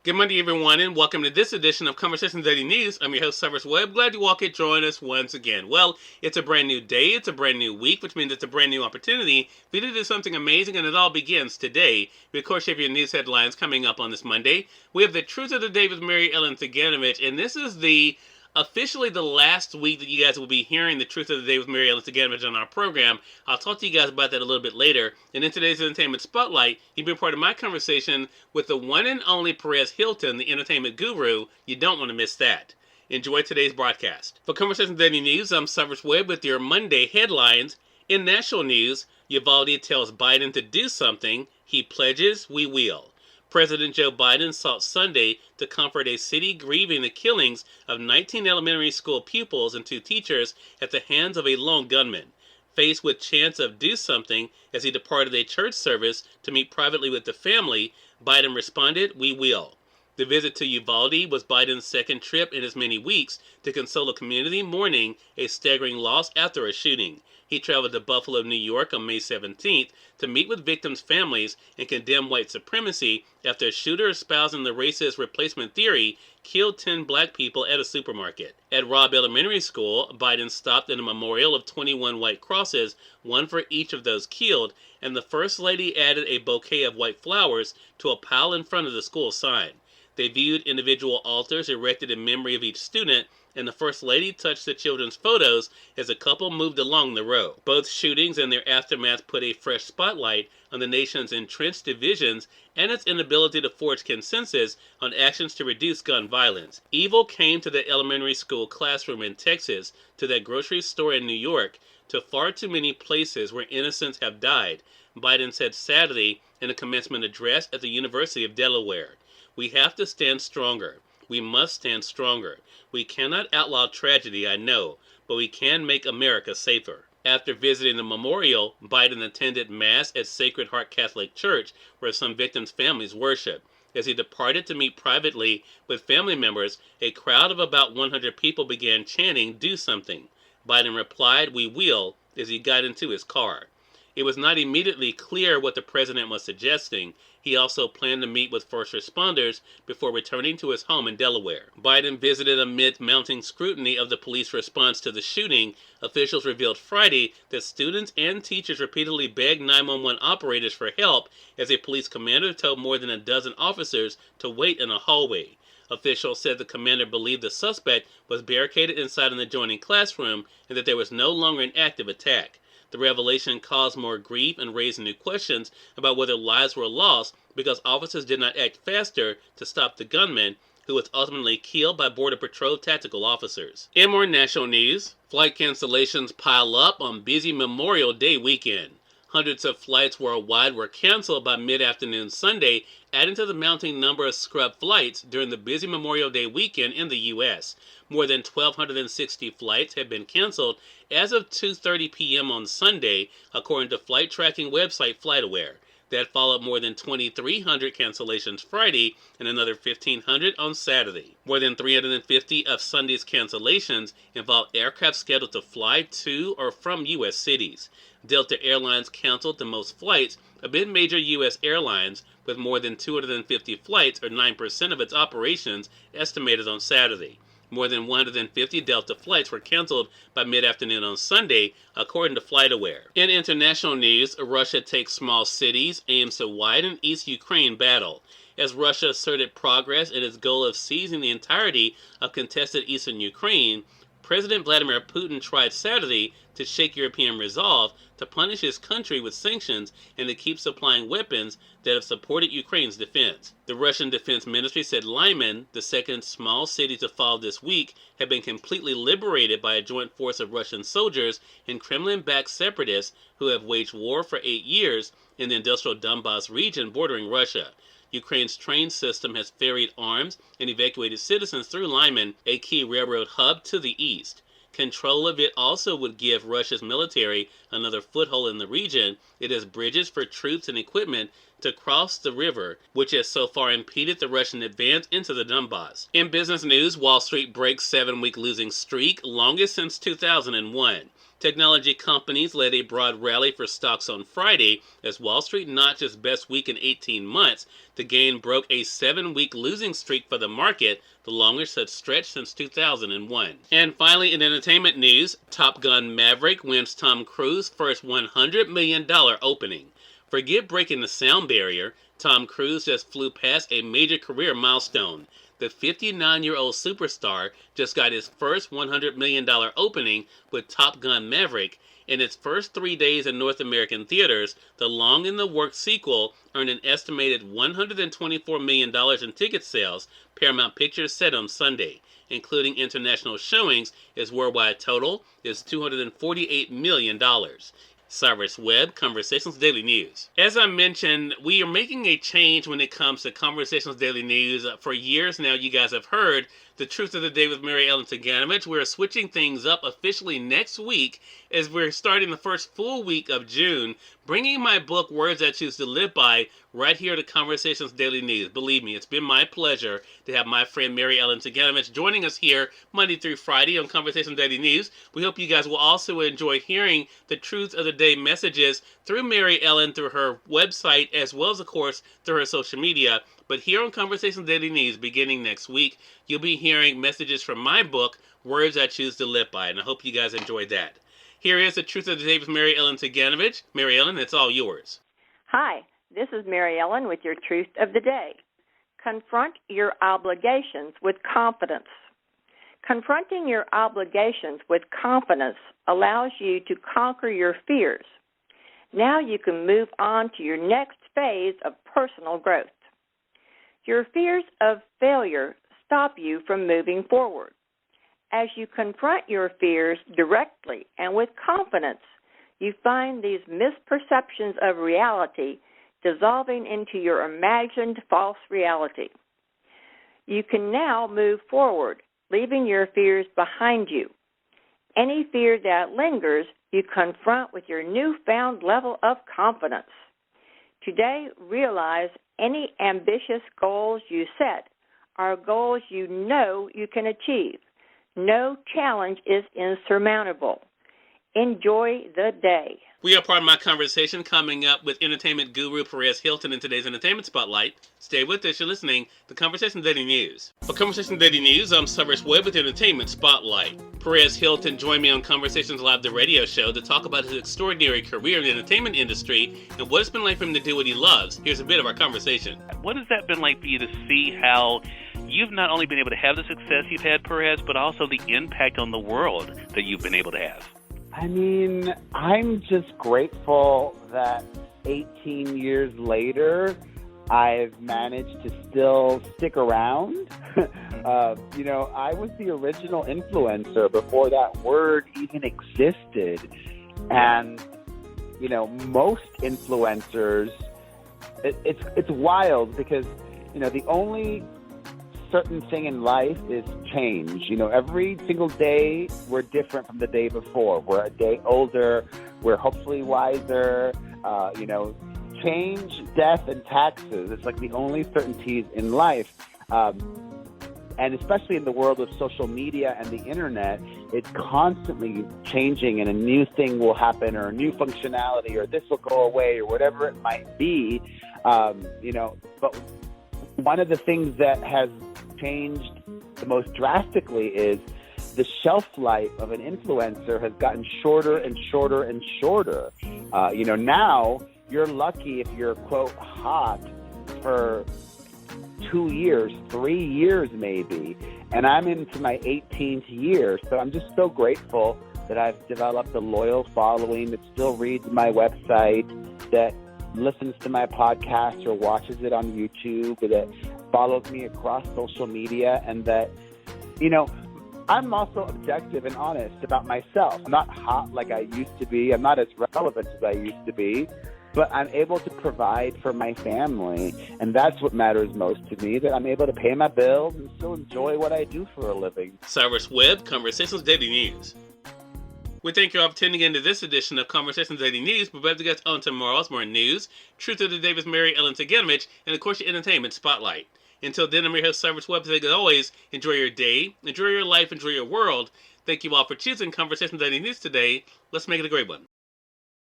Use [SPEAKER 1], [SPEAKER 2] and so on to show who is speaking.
[SPEAKER 1] Good Monday, everyone, and welcome to this edition of Conversations Daily News. I'm your host, Cyrus Webb. Glad you all could join us once again. Well, it's a brand new day, it's a brand new week, which means it's a brand new opportunity for you to do something amazing, and it all begins today. We, of course, have your news headlines coming up on this Monday. We have the Truth of the Day with Mary Ellen Ciganovich, and this is officially the last week that you guys will be hearing the Truth of the Day with Mary Ellen Ciganovich on our program. I'll talk to you guys about that a little bit later. And in today's Entertainment Spotlight, you've been part of my conversation with the one and only Perez Hilton, the entertainment guru. You don't want to miss that. Enjoy today's broadcast. For Conversations Daily News, I'm Cyrus Webb with your Monday headlines. In national news, Uvalde tells Biden to do something. He pledges, we will. President Joe Biden sought Sunday to comfort a city grieving the killings of 19 elementary school pupils and 2 teachers at the hands of a lone gunman. Faced with chance of do something as he departed a church service to meet privately with the family, Biden responded, we will. The visit to Uvalde was Biden's second trip in as many weeks to console a community mourning a staggering loss after a shooting. He traveled to Buffalo, New York on May 17th to meet with victims' families and condemn white supremacy after a shooter espousing the racist replacement theory killed 10 black people at a supermarket. At Robb Elementary School, Biden stopped at a memorial of 21 white crosses, one for each of those killed, and the First Lady added a bouquet of white flowers to a pile in front of the school sign. They viewed individual altars erected in memory of each student, and the First Lady touched the children's photos as the couple moved along the row. Both shootings and their aftermath put a fresh spotlight on the nation's entrenched divisions and its inability to forge consensus on actions to reduce gun violence. Evil came to the elementary school classroom in Texas, to that grocery store in New York, to far too many places where innocents have died, Biden said Saturday in a commencement address at the University of Delaware. We have to stand stronger. We must stand stronger. We cannot outlaw tragedy, I know, but we can make America safer. After visiting the memorial, Biden attended Mass at Sacred Heart Catholic Church, where some victims' families worship. As he departed to meet privately with family members, a crowd of about 100 people began chanting, do something. Biden replied, we will, as he got into his car. It was not immediately clear what the president was suggesting. He also planned to meet with first responders before returning to his home in Delaware. Biden visited amid mounting scrutiny of the police response to the shooting. Officials revealed Friday that students and teachers repeatedly begged 911 operators for help as a police commander told more than a dozen officers to wait in a hallway. Officials said the commander believed the suspect was barricaded inside an adjoining classroom and that there was no longer an active attack. The revelation caused more grief and raised new questions about whether lives were lost because officers did not act faster to stop the gunman, who was ultimately killed by Border Patrol tactical officers. In more national news, flight cancellations pile up on busy Memorial Day weekend. Hundreds of flights worldwide were canceled by mid-afternoon Sunday, adding to the mounting number of scrub flights during the busy Memorial Day weekend in the U.S. More than 1,260 flights have been canceled as of 2:30 p.m. on Sunday, according to flight tracking website FlightAware. That followed more than 2,300 cancellations Friday and another 1,500 on Saturday. More than 350 of Sunday's cancellations involved aircraft scheduled to fly to or from U.S. cities. Delta Airlines canceled the most flights amid major U.S. airlines, with more than 250 flights, or 9% of its operations, estimated on Saturday. More than 150 Delta flights were canceled by mid-afternoon on Sunday, according to FlightAware. In international news, Russia takes small cities, aims to widen East Ukraine battle. As Russia asserted progress in its goal of seizing the entirety of contested eastern Ukraine, President Vladimir Putin tried Saturday to shake European resolve to punish his country with sanctions and to keep supplying weapons that have supported Ukraine's defense. The Russian Defense Ministry said Lyman, the second small city to fall this week, had been completely liberated by a joint force of Russian soldiers and Kremlin-backed separatists who have waged war for 8 years in the industrial Donbas region bordering Russia. Ukraine's train system has ferried arms and evacuated citizens through Lyman, a key railroad hub to the east. Control of it also would give Russia's military another foothold in the region. It has bridges for troops and equipment to cross the river, which has so far impeded the Russian advance into the Donbas. In business news, Wall Street breaks 7-week losing streak, longest since 2001. Technology companies led a broad rally for stocks on Friday as Wall Street notched its best week in 18 months. The gain broke a 7-week losing streak for the market, the longest such stretch since 2001. And finally, in entertainment news, Top Gun Maverick wins Tom Cruise's first $100 million opening. Forget breaking the sound barrier, Tom Cruise just flew past a major career milestone. The 59-year-old superstar just got his first $100 million opening with Top Gun Maverick. In its first 3 days in North American theaters, the long-in-the-works sequel earned an estimated $124 million in ticket sales, Paramount Pictures said on Sunday. Including international showings, its worldwide total is $248 million. Cyrus Webb, Conversations Daily News. As I mentioned, we are making a change when it comes to Conversations Daily News. For years now, you guys have heard the Truth of the Day with Mary Ellen Ciganovich. We're switching things up officially next week as we're starting the first full week of June, bringing my book, Words I Choose to Live By, right here to Conversations Daily News. Believe me, it's been my pleasure to have my friend Mary Ellen Ciganovich joining us here Monday through Friday on Conversations Daily News. We hope you guys will also enjoy hearing the Truth of the Day messages through Mary Ellen, through her website, as well as, of course, through her social media. But here on Conversations Daily News, beginning next week, you'll be hearing messages from my book, Words I Choose to Live By, and I hope you guys enjoyed that. Here is the Truth of the Day with Mary Ellen Ciganovich. Mary Ellen, it's all yours.
[SPEAKER 2] Hi, this is Mary Ellen with your Truth of the Day. Confront your obligations with confidence. Confronting your obligations with confidence allows you to conquer your fears. Now you can move on to your next phase of personal growth. Your fears of failure stop you from moving forward. As you confront your fears directly and with confidence, you find these misperceptions of reality dissolving into your imagined false reality. You can now move forward, leaving your fears behind you. Any fear that lingers, you confront with your newfound level of confidence. Today, realize any ambitious goals you set are goals you know you can achieve. No challenge is insurmountable. Enjoy the day.
[SPEAKER 1] We are part of my conversation coming up with entertainment guru Perez Hilton in today's Entertainment Spotlight. Stay with us. You're listening to Conversation Daily News. For Conversation Daily News, I'm Cyrus Webb with Entertainment Spotlight. Perez Hilton joined me on Conversations Live, the radio show, to talk about his extraordinary career in the entertainment industry and what it's been like for him to do what he loves. Here's a bit of our conversation. What has that been like for you to see how you've not only been able to have the success you've had, Perez, but also the impact on the world that you've been able to have?
[SPEAKER 3] I mean, I'm just grateful that 18 years later, I've managed to still stick around. I was the original influencer before that word even existed. And, most influencers, it's wild because, the only certain thing in life is change. Every single day we're different from the day before. We're a day older. We're hopefully wiser. Change, death, and taxes. It's like the only certainties in life. And especially in the world of social media and the internet, it's constantly changing and a new thing will happen or a new functionality or this will go away or whatever it might be. But one of the things that has changed the most drastically is the shelf life of an influencer has gotten shorter and shorter and shorter. Now you're lucky if you're, quote, hot for 2 years, 3 years maybe. And I'm into my 18th year. So I'm just so grateful that I've developed a loyal following that still reads my website, that listens to my podcast or watches it on YouTube, that follows me across social media, and that, I'm also objective and honest about myself. I'm not hot like I used to be. I'm not as relevant as I used to be, but I'm able to provide for my family, and that's what matters most to me, that I'm able to pay my bills and still enjoy what I do for a living.
[SPEAKER 1] Cyrus Webb, Conversations Daily News. We thank you all for tuning in to this edition of Conversations Daily News. We'll be back to get on tomorrow's more news, Truth of the Day with Mary Ellen Ciganovich, and of course your Entertainment Spotlight. Until then, I'm your host, Cyrus Webb. As always, enjoy your day, enjoy your life, enjoy your world. Thank you all for choosing Conversations That News today. Let's make it a great one.